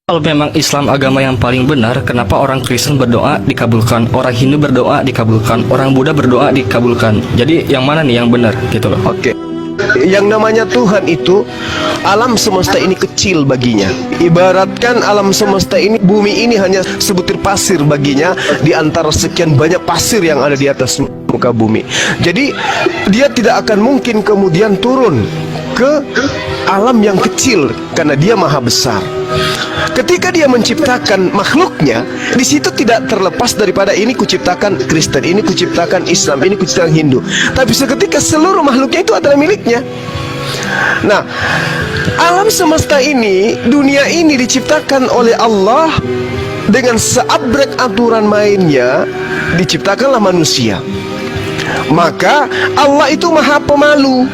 Kalau memang Islam agama yang paling benar, kenapa orang Kristen berdoa dikabulkan, orang Hindu berdoa dikabulkan, orang Buddha berdoa dikabulkan? Jadi yang mana nih yang benar gitu loh? Oke. Yang namanya Tuhan itu, alam semesta ini kecil baginya. Ibaratkan alam semesta ini, bumi ini hanya sebutir pasir baginya di antara sekian banyak pasir yang ada di atas muka bumi. Jadi dia tidak akan mungkin kemudian turun ke alam yang kecil karena dia maha besar. Ketika dia menciptakan makhluknya, di situ tidak terlepas daripada ini kuciptakan Kristen, ini kuciptakan Islam, ini kuciptakan Hindu. Tapi seketika seluruh makhluknya itu adalah miliknya. Nah, alam semesta ini, dunia ini diciptakan oleh Allah dengan seabrek aturan mainnya, diciptakanlah manusia. Maka Allah itu maha pemalu.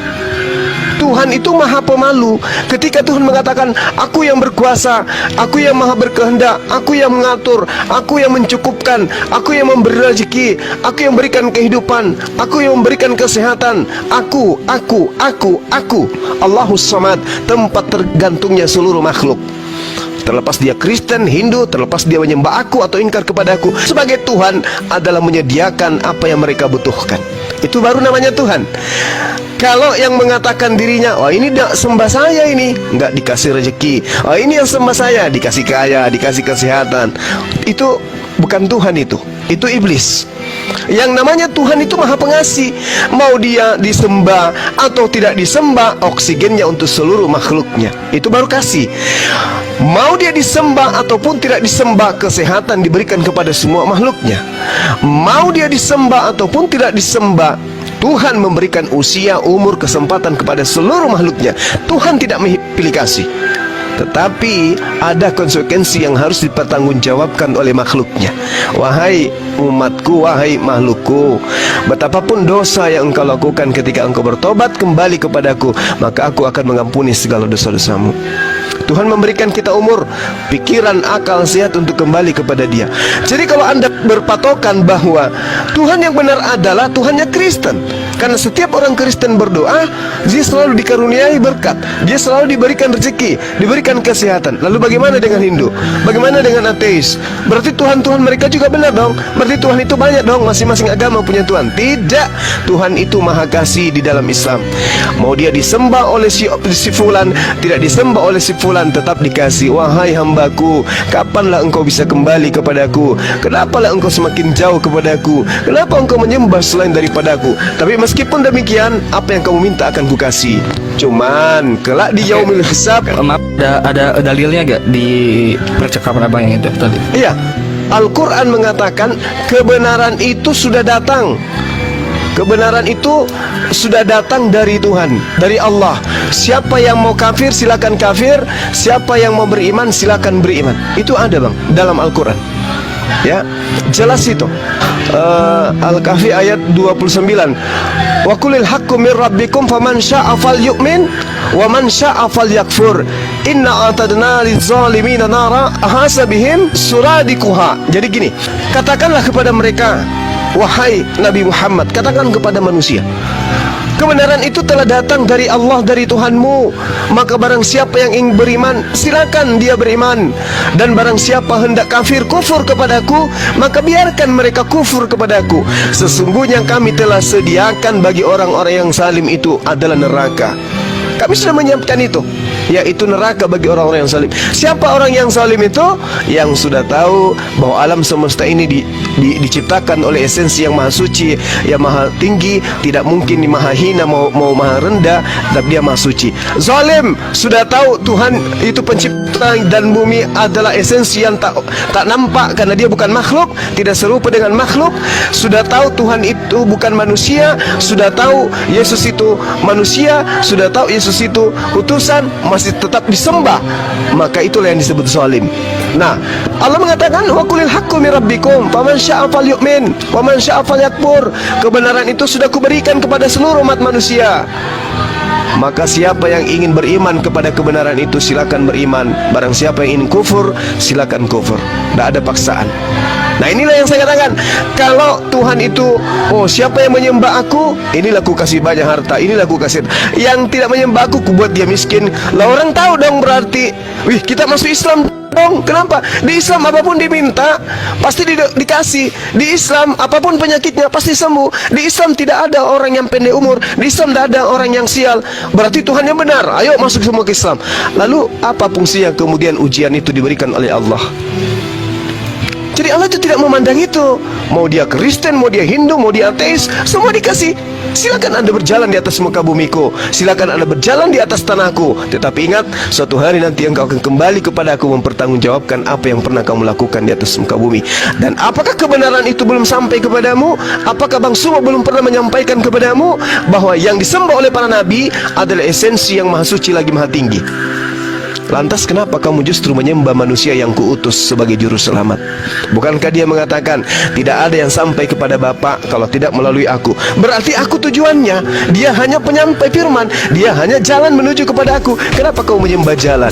Tuhan itu maha pemalu. Ketika Tuhan mengatakan, aku yang berkuasa, aku yang maha berkehendak, aku yang mengatur, aku yang mencukupkan, aku yang memberi rezeki, aku yang memberikan kehidupan, aku yang memberikan kesehatan, aku Allahus Samad, tempat tergantungnya seluruh makhluk. Terlepas dia Kristen, Hindu, terlepas dia menyembah aku atau ingkar kepada aku, sebagai Tuhan adalah menyediakan apa yang mereka butuhkan. Itu baru namanya Tuhan. Kalau yang mengatakan dirinya, oh ini tidak sembah saya, ini nggak dikasih rezeki, oh ini yang sembah saya, dikasih kaya, dikasih kesehatan, itu bukan Tuhan, itu iblis. Yang namanya Tuhan itu maha pengasih. Mau dia disembah atau tidak disembah, oksigennya untuk seluruh makhluknya, itu baru kasih. Mau dia disembah ataupun tidak disembah, kesehatan diberikan kepada semua makhluknya. Mau dia disembah ataupun tidak disembah, Tuhan memberikan usia, umur, kesempatan kepada seluruh makhluknya. Tuhan tidak pilih kasih. Tetapi ada konsekuensi yang harus dipertanggungjawabkan oleh makhluknya. Wahai umatku, wahai makhlukku, betapapun dosa yang engkau lakukan, ketika engkau bertobat kembali kepadaku, maka aku akan mengampuni segala dosa-dosamu. Tuhan memberikan kita umur, pikiran, akal sehat untuk kembali kepada Dia. Jadi kalau Anda berpatokan bahwa Tuhan yang benar adalah Tuhannya Kristen, karena setiap orang Kristen berdoa, dia selalu dikaruniai berkat, dia selalu diberikan rezeki, diberikan kesehatan. Lalu bagaimana dengan Hindu? Bagaimana dengan ateis? Berarti Tuhan-Tuhan mereka juga benar dong? Berarti Tuhan itu banyak dong? Masing-masing agama punya Tuhan? Tidak. Tuhan itu maha kasih di dalam Islam. Mau dia disembah oleh si fulan, tidak disembah oleh si fulan, tetap dikasih. Wahai hambaku, kapanlah engkau bisa kembali kepadaku? Kenapalah engkau semakin jauh kepadaku? Kenapa engkau menyembah selain daripadaku? Tapi meskipun demikian, apa yang kamu minta akan kukasih. Cuman kelak di yaumil hisab, Maaf, ada dalilnya gak di percakapan abang yang itu tadi? iya, Al-Quran mengatakan kebenaran itu sudah datang. Kebenaran itu sudah datang dari Tuhan, dari Allah. Siapa yang mau kafir silakan kafir, siapa yang mau beriman silakan beriman. Itu ada bang dalam Al-Quran. Ya, jelas itu. Al-Kahfi ayat 29. Wa qulil haqqu mir rabbikum faman syaa'a falyu'min wa man syaa'a falyakfur. Inna a'tadna liz-zalimina nara ahasabihim suradiquha. Jadi gini, katakanlah kepada mereka, wahai Nabi Muhammad, katakan kepada manusia, kebenaran itu telah datang dari Allah, dari Tuhanmu. Maka barang siapa yang ingin beriman, silakan dia beriman. Dan barang siapa hendak kafir, kufur kepadaku, maka biarkan mereka kufur kepadaku. Sesungguhnya kami telah sediakan bagi orang-orang yang zalim itu adalah neraka. Kami sudah menyiapkan itu, yaitu neraka bagi orang-orang yang zalim. Siapa orang yang zalim itu? Yang sudah tahu bahwa alam semesta ini diciptakan oleh esensi yang maha suci, yang maha tinggi, tidak mungkin maha hina, mau maha rendah, tapi dia maha suci. Zalim sudah tahu Tuhan itu pencipta dan bumi adalah esensi yang tak nampak, karena dia bukan makhluk, tidak serupa dengan makhluk. Sudah tahu Tuhan itu bukan manusia, sudah tahu Yesus itu manusia, sudah tahu Yesus itu utusan, masih tetap disembah, maka itulah yang disebut zalim. Nah, Allah mengatakan wa qulil haqqu mir rabbikum faman syaa'a falyu'min wa man syaa'a falyakfur. Kebenaran itu sudah kuberikan kepada seluruh umat manusia. Maka siapa yang ingin beriman kepada kebenaran itu silakan beriman. Barang siapa yang ingin kufur, silakan kufur. Tidak ada paksaan. Nah inilah yang saya katakan, kalau Tuhan itu, oh siapa yang menyembah aku, inilah ku kasih banyak harta, inilah ku kasih. Yang tidak menyembah aku, ku buat dia miskin. Lah orang tahu dong berarti, wih kita masuk Islam. dong. Kenapa? Di Islam apapun diminta pasti dikasih. Di Islam apapun penyakitnya pasti sembuh. Di Islam tidak ada orang yang pendek umur. Di Islam tidak ada orang yang sial. Berarti Tuhan yang benar. Ayo masuk semua ke Islam. Lalu apa fungsinya kemudian ujian itu diberikan oleh Allah? Jadi Allah itu tidak memandang itu. Mau dia Kristen, mau dia Hindu, mau dia ateis, semua dikasih. Silakan Anda berjalan di atas muka bumiku, silakan Anda berjalan di atas tanahku. Tetapi ingat, suatu hari nanti engkau akan kembali kepada aku mempertanggungjawabkan apa yang pernah kamu lakukan di atas muka bumi. Dan apakah kebenaran itu belum sampai kepadamu? Apakah Bang Sumo belum pernah menyampaikan kepadamu bahwa yang disembah oleh para nabi adalah esensi yang maha suci lagi maha tinggi? Lantas kenapa kamu justru menyembah manusia yang kuutus sebagai juru selamat? Bukankah dia mengatakan, tidak ada yang sampai kepada Bapa kalau tidak melalui aku? Berarti aku tujuannya. Dia hanya penyampai firman. Dia hanya jalan menuju kepada aku. Kenapa kau menyembah jalan?